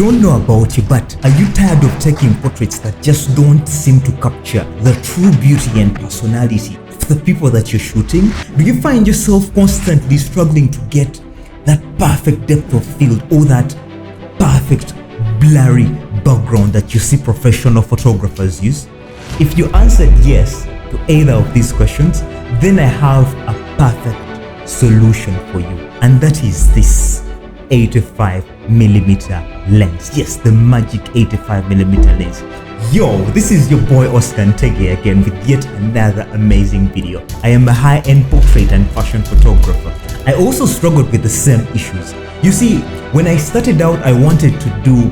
don't know about you, but are you tired of taking portraits that just don't seem to capture the true beauty and personality of the people that you're shooting? Do you find yourself constantly struggling to get that perfect depth of field or that perfect blurry background that you see professional photographers use? If you answered yes to either of these questions, then I have a perfect solution for you, and that is this 85mm lens. Yes, the magic 85mm lens. Yo, this is your boy Ntege again with yet another amazing video. I am a high-end portrait and fashion photographer. I also struggled with the same issues. You see, when I started out, I wanted to do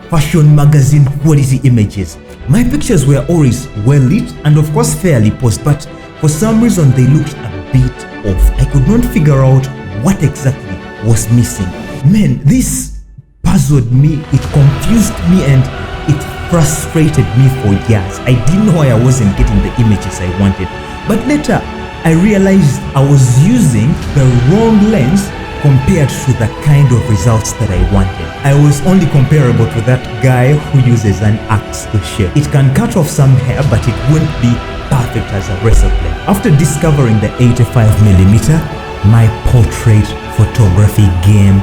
fashion magazine quality images. My pictures were always well lit and of course fairly posed, but for some reason they looked a bit off. I could not figure out what exactly was missing. Man, this puzzled me, it confused me, and it frustrated me for years. I didn't know why I wasn't getting the images I wanted. But later, I realized I was using the wrong lens compared to the kind of results that I wanted. I was only comparable to that guy who uses an axe to shave. It can cut off some hair, but it won't be perfect as a razor blade. After discovering the 85mm, my portrait photography game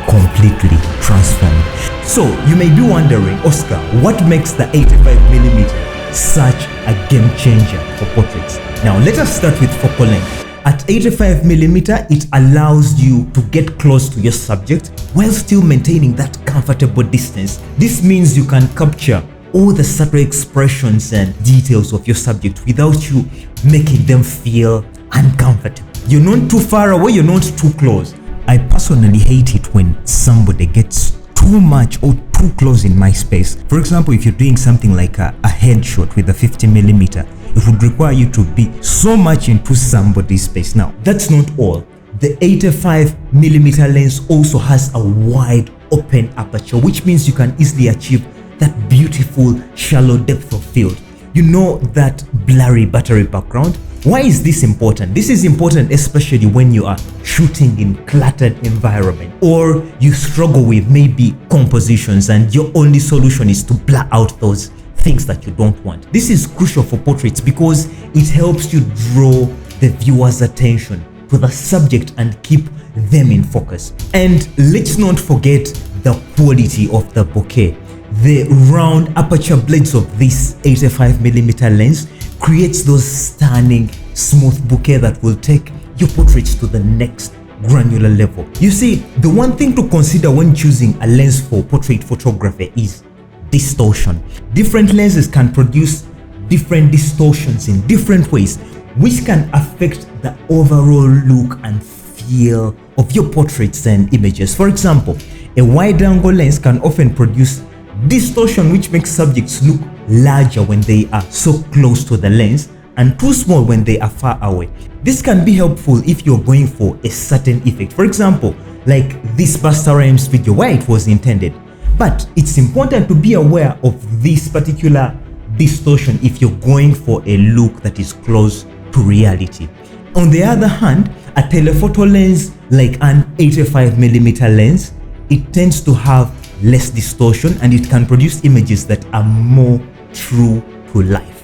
completely transformed. So you may be wondering, Oscar, what makes the 85mm such a game changer for portraits? Now let us start with focal length. At 85mm, it allows you to get close to your subject while still maintaining that comfortable distance. This means you can capture all the subtle expressions and details of your subject without you making them feel uncomfortable. You're not too far away, you're not too close. I personally hate it when somebody gets too much or too close in my space. For example, if you're doing something like a headshot with a 50mm, it would require you to be so much into somebody's space. Now, that's not all. The 85mm lens also has a wide open aperture, which means you can easily achieve that beautiful shallow depth of field. You know, that blurry battery background. Why is this important? This is important especially when you are shooting in cluttered environment, or you struggle with maybe compositions and your only solution is to blur out those things that you don't want. This is crucial for portraits because it helps you draw the viewer's attention to the subject and keep them in focus. And let's not forget the quality of the bokeh. The round aperture blades of this 85mm lens creates those stunning smooth bokeh that will take your portraits to the next granular level. You see, the one thing to consider when choosing a lens for portrait photography is distortion. Different lenses can produce different distortions in different ways, which can affect the overall look and feel of your portraits and images. For example, a wide angle lens can often produce distortion, which makes subjects look larger when they are so close to the lens and too small when they are far away. This can be helpful if you're going for a certain effect. For example, like this Busta Rhymes video where it was intended. But it's important to be aware of this particular distortion if you're going for a look that is close to reality. On the other hand, a telephoto lens like an 85mm lens, it tends to have less distortion and it can produce images that are more true to life.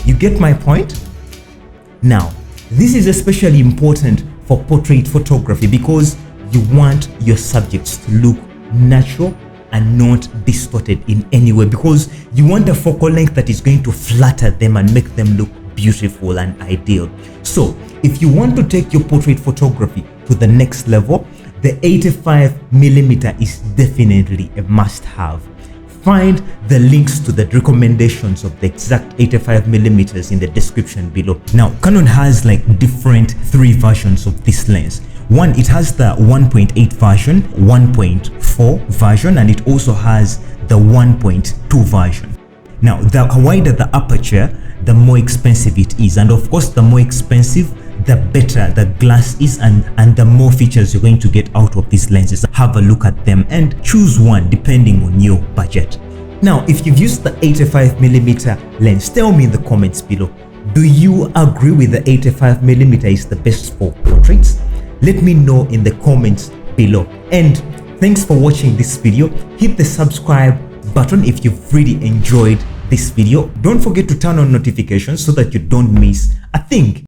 You get my point? Now, this is especially important for portrait photography because you want your subjects to look natural and not distorted in any way, because you want a focal length that is going to flatter them and make them look beautiful and ideal. So if you want to take your portrait photography to the next level, the 85mm is definitely a must-have. Find the links to the recommendations of the exact 85mm in the description below. Now, Canon has like different 3 versions of this lens. One, it has the 1.8 version, 1.4 version, and it also has the 1.2 version. Now, the wider the aperture, the more expensive it is, and of course the more expensive, the better the glass is and the more features you're going to get out of these lenses. Have a look at them and choose one depending on your budget. Now, if you've used the 85mm lens, tell me in the comments below, do you agree with the 85mm is the best for portraits? Let me know in the comments below. And Thanks for watching this video. Hit the subscribe button if you've really enjoyed this video. Don't forget to turn on notifications so that you don't miss a thing.